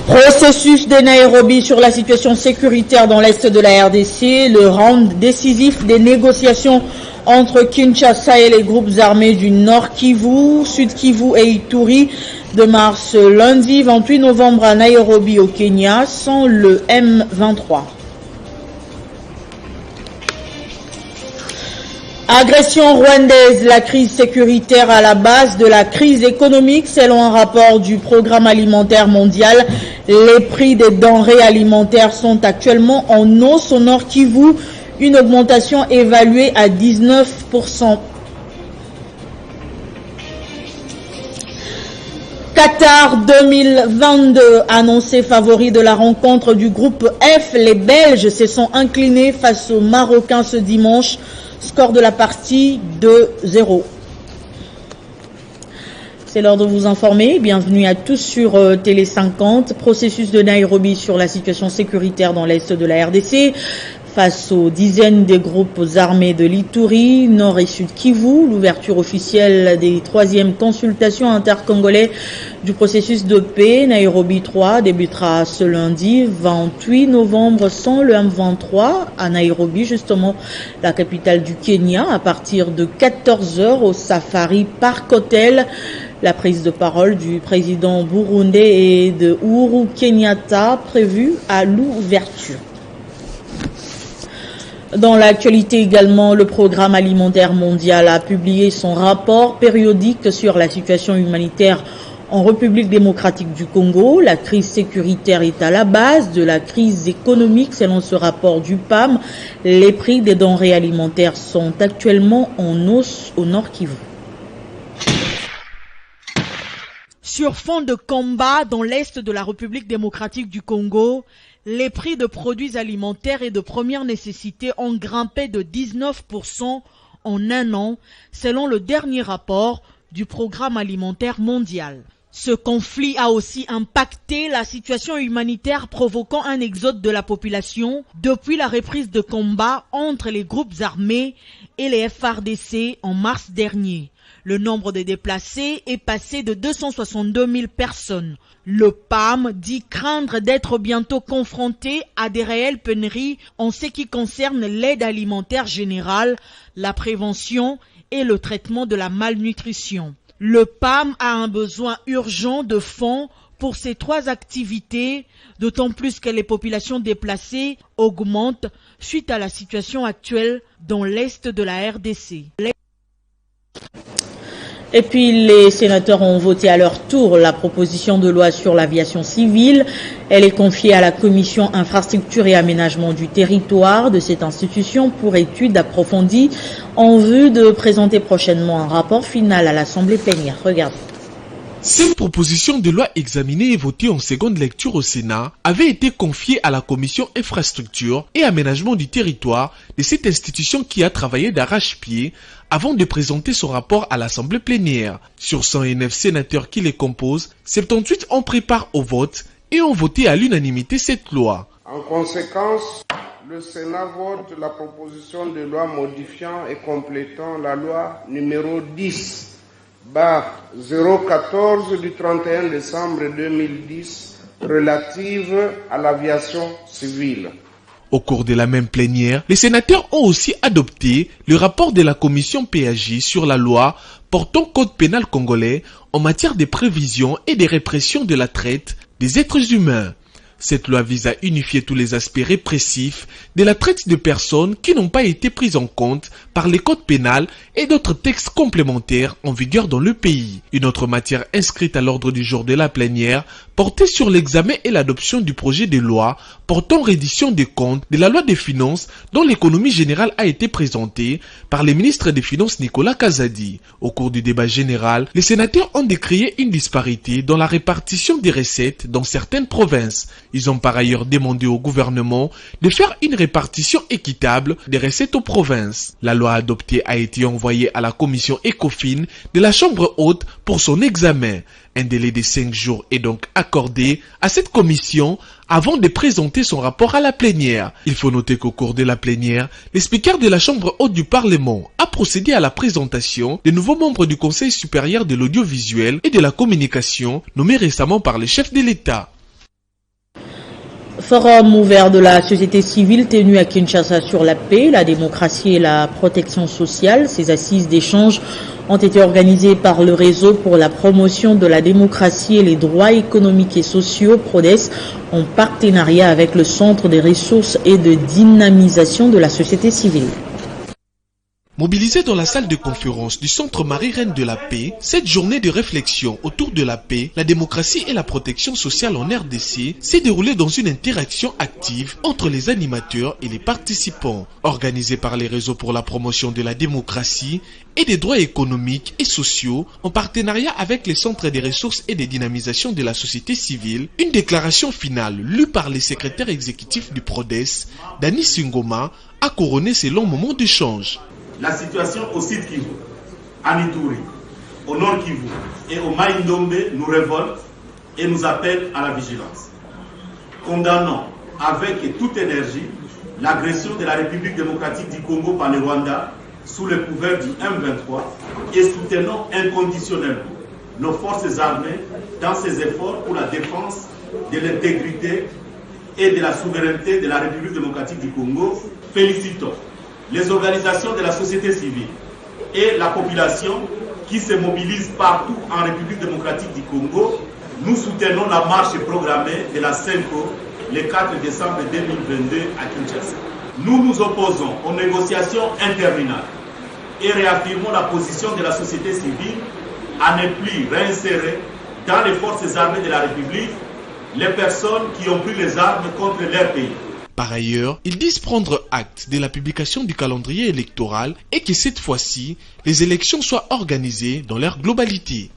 Processus de Nairobi sur la situation sécuritaire dans l'est de la RDC, le round décisif des négociations entre Kinshasa et les groupes armés du Nord Kivu, Sud Kivu et Ituri de mars lundi 28 novembre à Nairobi au Kenya sans le M23. Agression rwandaise, la crise sécuritaire à la base de la crise économique. Selon un rapport du Programme alimentaire mondial, les prix des denrées alimentaires sont actuellement en hausse au Nord Kivu, une augmentation évaluée à 19%. Qatar 2022, annoncé favori de la rencontre du groupe F, les Belges se sont inclinés face aux Marocains ce dimanche. Score de la partie 2-0. C'est l'heure de vous informer. Bienvenue à tous sur Télé 50. Processus de Nairobi sur la situation sécuritaire dans l'est de la RDC. Face aux dizaines des groupes armés de l'Ituri, Nord et Sud Kivu, l'ouverture officielle des troisièmes consultations intercongolais du processus de paix, Nairobi 3, débutera ce lundi 28 novembre sans le M23 à Nairobi, justement la capitale du Kenya, à partir de 14h au Safari Park Hotel. La prise de parole du président burundais et de Uhuru Kenyatta prévue à l'ouverture. Dans l'actualité également, le Programme alimentaire mondial a publié son rapport périodique sur la situation humanitaire en République démocratique du Congo. La crise sécuritaire est à la base de la crise économique. Selon ce rapport du PAM, les prix des denrées alimentaires sont actuellement en hausse au Nord Kivu. Sur fond de combat dans l'est de la République démocratique du Congo, les prix de produits alimentaires et de première nécessité ont grimpé de 19% en un an, selon le dernier rapport du Programme alimentaire mondial. Ce conflit a aussi impacté la situation humanitaire, provoquant un exode de la population depuis la reprise de combat entre les groupes armés et les FARDC en mars dernier. Le nombre de déplacés est passé de 262 000 personnes. Le PAM dit craindre d'être bientôt confronté à des réelles pénuries en ce qui concerne l'aide alimentaire générale, la prévention et le traitement de la malnutrition. Le PAM a un besoin urgent de fonds pour ces trois activités, d'autant plus que les populations déplacées augmentent suite à la situation actuelle dans l'est de la RDC. Et puis les sénateurs ont voté à leur tour la proposition de loi sur l'aviation civile. Elle est confiée à la commission infrastructure et aménagement du territoire de cette institution pour étude approfondie en vue de présenter prochainement un rapport final à l'Assemblée plénière. Regardez. Cette proposition de loi examinée et votée en seconde lecture au Sénat avait été confiée à la commission infrastructure et aménagement du territoire de cette institution qui a travaillé d'arrache-pied avant de présenter son rapport à l'Assemblée plénière. Sur 109 sénateurs qui les composent, 78 ont pris part au vote et ont voté à l'unanimité cette loi. En conséquence, le Sénat vote la proposition de loi modifiant et complétant la loi numéro 10/014 du 31 décembre 2010 relative à l'aviation civile. Au cours de la même plénière, les sénateurs ont aussi adopté le rapport de la commission PAJ sur la loi portant code pénal congolais en matière de prévision et de répression de la traite des êtres humains. Cette loi vise à unifier tous les aspects répressifs de la traite de personnes qui n'ont pas été prises en compte par les codes pénals et d'autres textes complémentaires en vigueur dans le pays. Une autre matière inscrite à l'ordre du jour de la plénière portait sur l'examen et l'adoption du projet de loi portant reddition des comptes de la loi des finances dont l'économie générale a été présentée par le ministre des Finances Nicolas Kazadi. Au cours du débat général, les sénateurs ont décrié une disparité dans la répartition des recettes dans certaines provinces. Ils ont par ailleurs demandé au gouvernement de faire une répartition équitable des recettes aux provinces. La loi adoptée a été envoyée à la commission ECOFIN de la Chambre haute pour son examen. Un délai de 5 jours est donc accordé à cette commission avant de présenter son rapport à la plénière. Il faut noter qu'au cours de la plénière, le speaker de la Chambre haute du Parlement a procédé à la présentation des nouveaux membres du Conseil supérieur de l'audiovisuel et de la communication nommés récemment par le chef de l'État. Forum ouvert de la société civile tenu à Kinshasa sur la paix, la démocratie et la protection sociale. Ces assises d'échange ont été organisées par le réseau pour la promotion de la démocratie et les droits économiques et sociaux, PRODES, en partenariat avec le Centre des ressources et de dynamisation de la société civile. Mobilisée dans la salle de conférence du Centre Marie-Reine de la Paix, cette journée de réflexion autour de la paix, la démocratie et la protection sociale en RDC s'est déroulée dans une interaction active entre les animateurs et les participants. Organisée par les réseaux pour la promotion de la démocratie et des droits économiques et sociaux, en partenariat avec les centres des ressources et des dynamisations de la société civile, une déclaration finale lue par le secrétaire exécutif du PRODES, Dani Singoma, a couronné ces longs moments d'échange. La situation au Sud Kivu, à Ituri, au Nord Kivu et au Maïndombe nous révolte et nous appelle à la vigilance. Condamnons avec toute énergie l'agression de la République démocratique du Congo par le Rwanda sous le couvert du M23 et soutenons inconditionnellement nos forces armées dans ces efforts pour la défense de l'intégrité et de la souveraineté de la République démocratique du Congo. Félicitons les organisations de la société civile et la population qui se mobilisent partout en République démocratique du Congo. Nous soutenons la marche programmée de la CENCO le 4 décembre 2022 à Kinshasa. Nous nous opposons aux négociations interminables et réaffirmons la position de la société civile à ne plus réinsérer dans les forces armées de la République les personnes qui ont pris les armes contre leur pays. Par ailleurs, ils disent prendre acte de la publication du calendrier électoral et que cette fois-ci, les élections soient organisées dans leur globalité.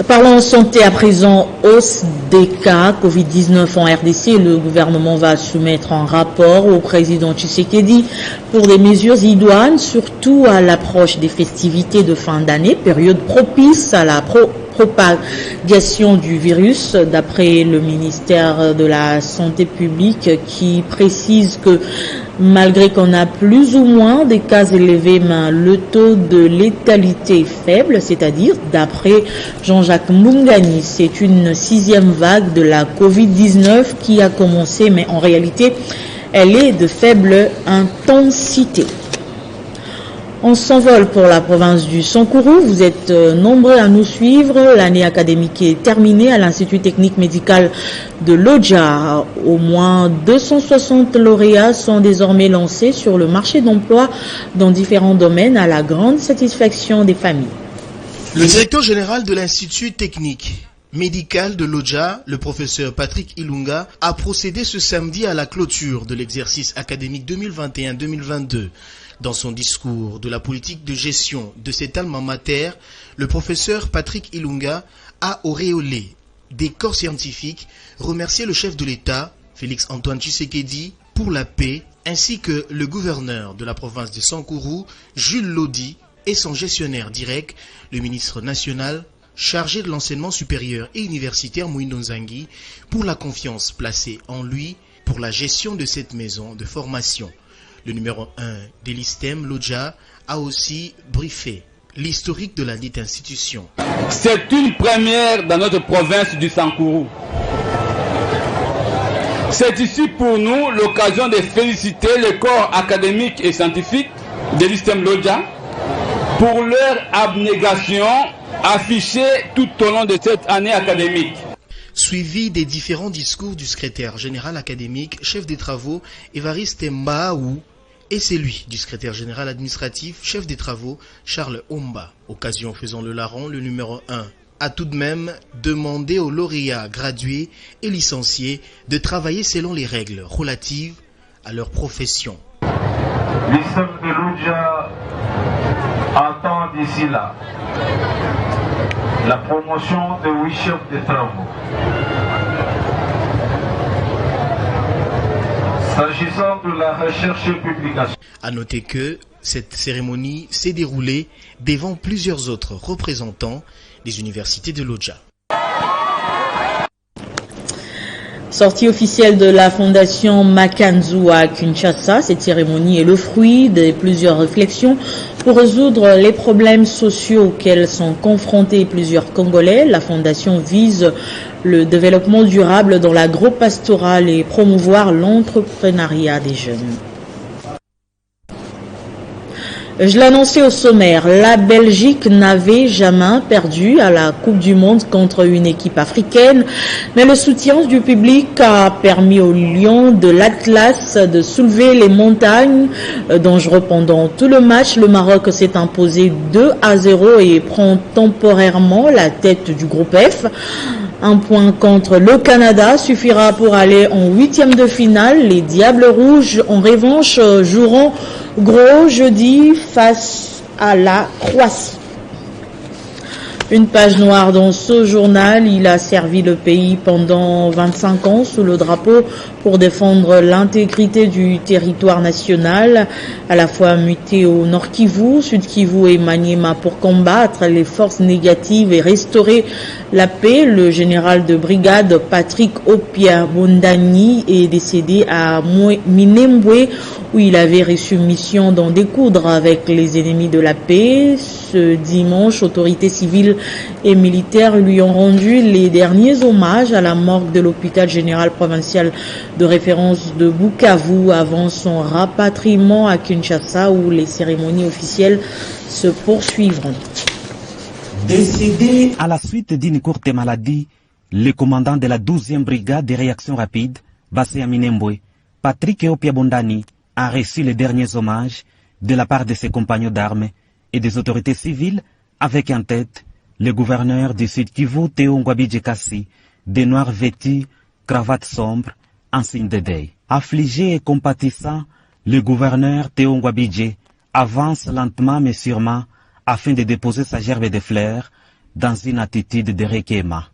Parlons santé à présent, hausse des cas Covid-19 en RDC. Le gouvernement va soumettre un rapport au président Tshisekedi pour des mesures idoines, surtout à l'approche des festivités de fin d'année, période propice à la propagation du virus, d'après le ministère de la Santé publique qui précise que malgré qu'on a plus ou moins des cas élevés, mais le taux de létalité est faible, c'est-à-dire, d'après Jean-Jacques Mungani, c'est une 6e vague de la Covid-19 qui a commencé, mais en réalité, elle est de faible intensité. On s'envole pour la province du Sankourou. Vous êtes nombreux à nous suivre. L'année académique est terminée à l'Institut technique médical de Lodja. Au moins 260 lauréats sont désormais lancés sur le marché d'emploi dans différents domaines à la grande satisfaction des familles. Le directeur général de l'Institut technique médical de Lodja, le professeur Patrick Ilunga, a procédé ce samedi à la clôture de l'exercice académique 2021-2022. Dans son discours de la politique de gestion de cet alma mater, le professeur Patrick Ilunga a auréolé des corps scientifiques, remercié le chef de l'État, Félix Antoine Tshisekedi, pour la paix, ainsi que le gouverneur de la province de Sankourou, Jules Lodi, et son gestionnaire direct, le ministre national chargé de l'enseignement supérieur et universitaire Mouindo Nzangi, pour la confiance placée en lui pour la gestion de cette maison de formation. Le numéro 1 de l'ISTEM, Lodja, a aussi briefé l'historique de la dite institution. C'est une première dans notre province du Sankourou. C'est ici pour nous l'occasion de féliciter les corps académiques et scientifiques de l'ISTEM Lodja pour leur abnégation affichée tout au long de cette année académique. Suivi des différents discours du secrétaire général académique, chef des travaux, Évariste Mbaou, et celui du secrétaire général administratif, chef des travaux, Charles Omba. Occasion faisant le larron, le numéro 1 a tout de même demandé aux lauréats gradués et licenciés de travailler selon les règles relatives à leur profession. L'ISTEM de Lodja entend d'ici là la promotion de 8 chefs de travaux. S'agissant de la recherche et publication. À noter que cette cérémonie s'est déroulée devant plusieurs autres représentants des universités de Lodja. Sortie officielle de la fondation Makanzu à Kinshasa, cette cérémonie est le fruit de plusieurs réflexions pour résoudre les problèmes sociaux auxquels sont confrontés plusieurs Congolais. La fondation vise le développement durable dans l'agro-pastoral et promouvoir l'entrepreneuriat des jeunes. Je l'annonçais au sommaire, la Belgique n'avait jamais perdu à la Coupe du Monde contre une équipe africaine, mais le soutien du public a permis aux Lions de l'Atlas de soulever les montagnes dangereux pendant tout le match. Le Maroc s'est imposé 2-0 et prend temporairement la tête du groupe F. Un point contre le Canada suffira pour aller en 8e de finale. Les Diables Rouges, en revanche, joueront gros jeudi face à la Croatie. Une page noire dans ce journal. Il a servi le pays pendant 25 ans sous le drapeau pour défendre l'intégrité du territoire national, à la fois muté au Nord Kivu, Sud Kivu et Maniema pour combattre les forces négatives et restaurer la paix. Le général de brigade Patrick Opiabondani est décédé à Minembwe où il avait reçu mission d'en découdre avec les ennemis de la paix. Ce dimanche, autorités civiles et militaires lui ont rendu les derniers hommages à la morgue de l'hôpital général provincial de référence de Bukavu avant son rapatriement à Kinshasa où les cérémonies officielles se poursuivront. Décédé à la suite d'une courte maladie, le commandant de la 12e brigade de réaction rapide, basé à Minembwe, Patrick Opiabondani, a reçu les derniers hommages de la part de ses compagnons d'armes et des autorités civiles, avec en tête le gouverneur du Sud Kivu, Théo Ngwabidje Kassi, des noirs vêtus, cravate sombre, en signe de deuil. Affligé et compatissant, le gouverneur Théo Ngwabidje avance lentement mais sûrement afin de déposer sa gerbe de fleurs dans une attitude de recueillement.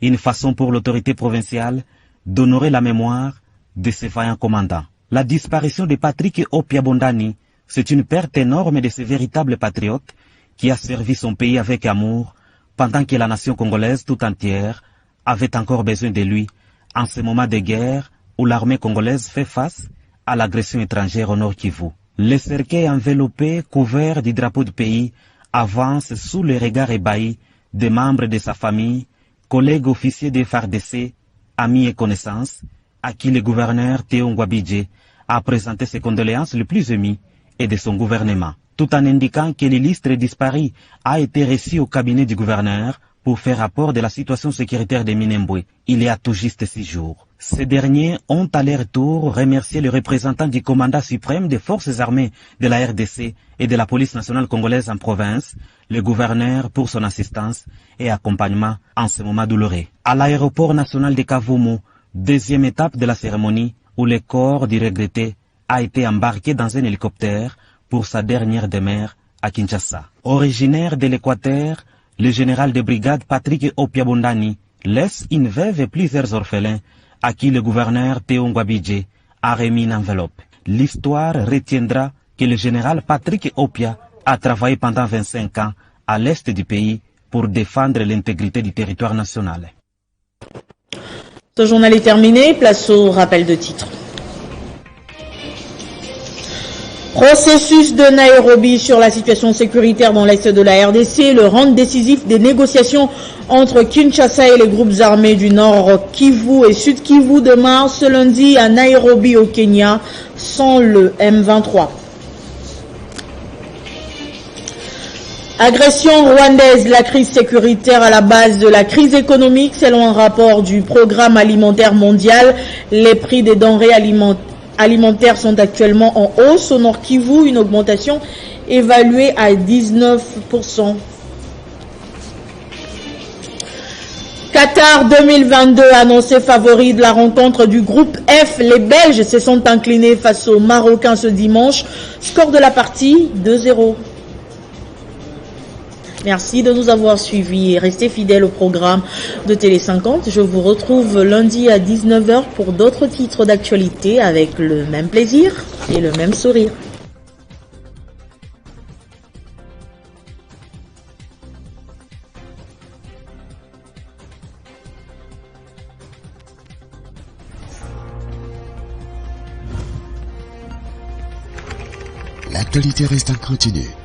Une façon pour l'autorité provinciale d'honorer la mémoire de ses vaillants commandants. La disparition de Patrick Opiabondani, c'est une perte énorme de ce véritable patriote qui a servi son pays avec amour pendant que la nation congolaise tout entière avait encore besoin de lui en ce moment de guerre où l'armée congolaise fait face à l'agression étrangère au Nord Kivu. Le cercueil enveloppé, couvert du drapeau du pays, avance sous le regard ébahi des membres de sa famille, collègues officiers des FARDC, amis et connaissances, à qui le gouverneur Théo Ngwabidje a présenté ses condoléances les plus émues et de son gouvernement, tout en indiquant que l'illustre disparu a été reçu au cabinet du gouverneur pour faire rapport de la situation sécuritaire de Minembwe il y a tout juste 6 jours. Ces derniers ont à leur tour remercié le représentant du commandant suprême des forces armées de la RDC et de la police nationale congolaise en province, le gouverneur pour son assistance et accompagnement en ce moment douloureux. À l'aéroport national de Kavumu, deuxième étape de la cérémonie où le corps du regretté a été embarqué dans un hélicoptère pour sa dernière demeure à Kinshasa. Originaire de l'Équateur, le général de brigade Patrick Opiabondani laisse une veuve et plusieurs orphelins à qui le gouverneur Théo Ngwabidje a remis une enveloppe. L'histoire retiendra que le général Patrick Opia a travaillé pendant 25 ans à l'est du pays pour défendre l'intégrité du territoire national. Ce journal est terminé, place au rappel de titres. Processus de Nairobi sur la situation sécuritaire dans l'est de la RDC, le round décisif des négociations entre Kinshasa et les groupes armés du Nord Kivu et Sud Kivu demain ce lundi à Nairobi au Kenya sans le M23. Agression rwandaise, la crise sécuritaire à la base de la crise économique selon un rapport du Programme alimentaire mondial. Les prix des denrées alimentaires sont actuellement en hausse au Nord Kivu, une augmentation évaluée à 19%. Qatar 2022 annoncé favori de la rencontre du groupe F. Les Belges se sont inclinés face aux Marocains ce dimanche. Score de la partie 2-0. Merci de nous avoir suivis et restez fidèles au programme de Télé 50. Je vous retrouve lundi à 19h pour d'autres titres d'actualité avec le même plaisir et le même sourire. l'actualité reste en continu.